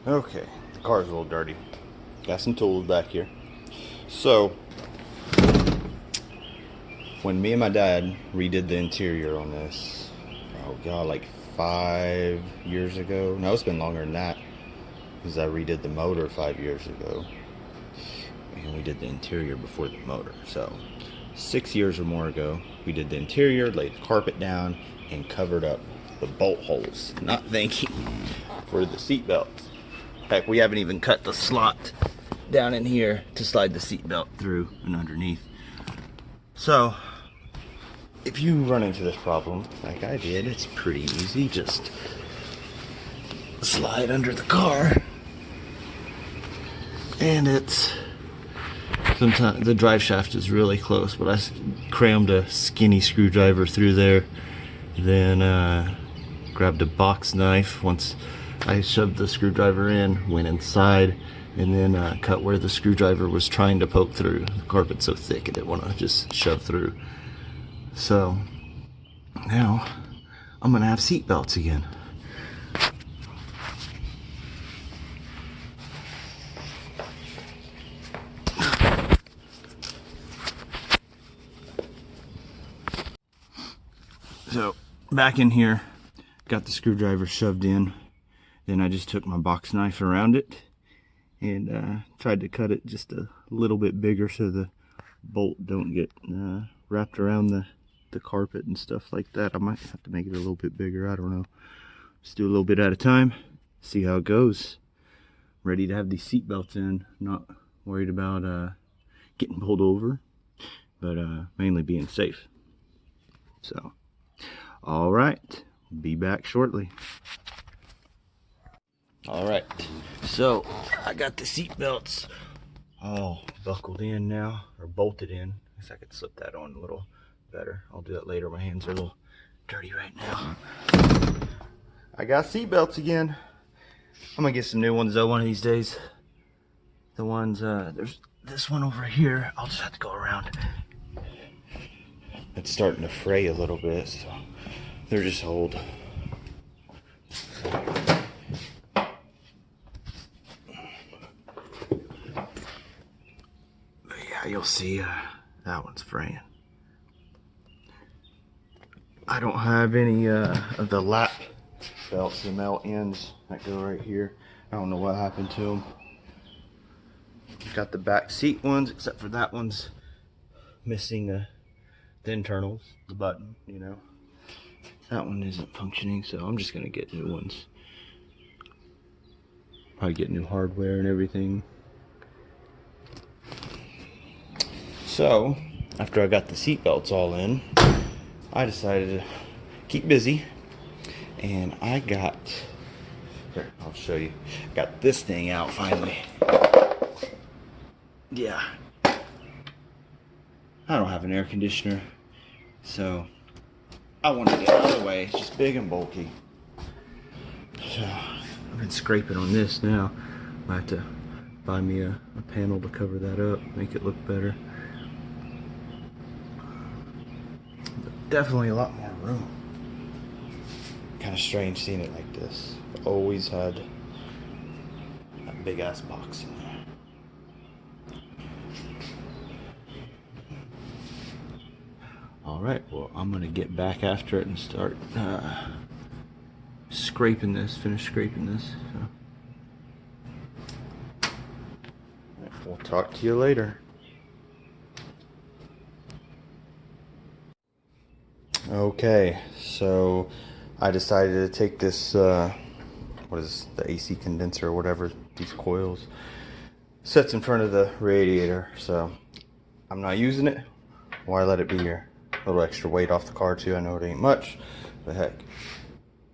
Okay, the car's a little dirty. Got some tools back here. So, when me and my dad redid the interior on this, oh god, like 5 years ago. No, it's been longer than that, because I redid the motor 5 years ago. And we did the interior before the motor. So, 6 years or more ago, we did the interior, laid the carpet down, and covered up the bolt holes. Not thinking for the seat belts. Heck, we haven't even cut the slot down in here to slide the seat belt through and underneath. So, if you run into this problem like I did, it's pretty easy. Just slide under the car, and it's sometimes the drive shaft is really close, but I crammed a skinny screwdriver through there, then grabbed a box knife. Once I shoved the screwdriver in, went inside, and then cut where the screwdriver was trying to poke through. The carpet's so thick it didn't want to just shove through. So now I'm gonna have seat belts again. So back in here, got the screwdriver shoved in. Then I just took my box knife around it and tried to cut it just a little bit bigger so the bolt don't get wrapped around the carpet and stuff like that. I might have to make it a little bit bigger, I don't know. Just do a little bit at a time, see how it goes. Ready to have these seat belts in, not worried about getting pulled over, but mainly being safe. So, all right, be back shortly. All right, so I got the seat belts all buckled in now, or bolted in. I guess I could slip that on a little better. I'll do that later. My hands are a little dirty right now. I got seat belts again. I'm gonna get some new ones though one of these days. The ones, there's this one over here. I'll just have to go around. It's starting to fray a little bit, so they're just old. But yeah, you'll see that one's fraying. I don't have any of the lap belts, the metal ends that go right here. I don't know what happened to them. Got the back seat ones, except for that one's missing the internals, the button, you know. That one isn't functioning, so I'm just gonna get new ones. Probably get new hardware and everything. So, after I got the seat belts all in, I decided to keep busy, and I got, here, I'll show you. Got this thing out finally. Yeah. I don't have an air conditioner, so I want to get out of the way. It's just big and bulky. So I've been scraping on this now. I have to buy me a panel to cover that up, make it look better. But definitely a lot more room. Kind of strange seeing it like this. I've always had that big ass box in there. Alright, well, I'm gonna get back after it and start scraping this, finish scraping this. So. Right, we'll talk to you later. Okay, so I decided to take this, what is the AC condenser or whatever, these coils, sits in front of the radiator, so I'm not using it. Why let it be here? A little extra weight off the car too. I know it ain't much, but heck,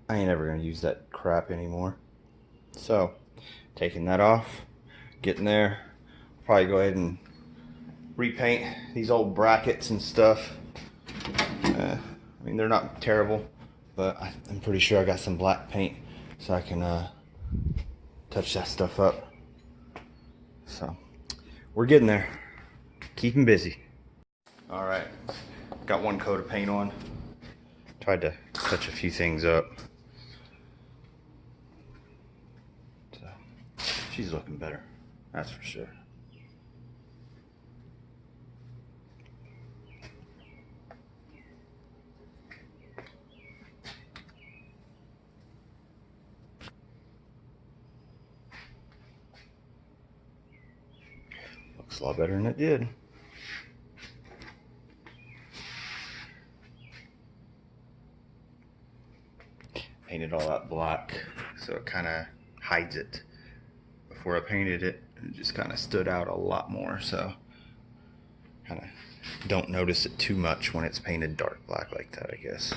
I ain't ever gonna use that crap anymore. So, taking that off, getting there, probably go ahead and repaint these old brackets and stuff. I mean, they're not terrible, but I'm pretty sure I got some black paint, so I can touch that stuff up. So, we're getting there. Keeping busy. All right. Got one coat of paint on. Tried to touch a few things up. So, She's looking better, that's for sure. Looks a lot better than it did. Painted all that black so it kind of hides it. Before I painted it, it just kind of stood out a lot more, so kind of don't notice it too much when it's painted dark black like that, I guess.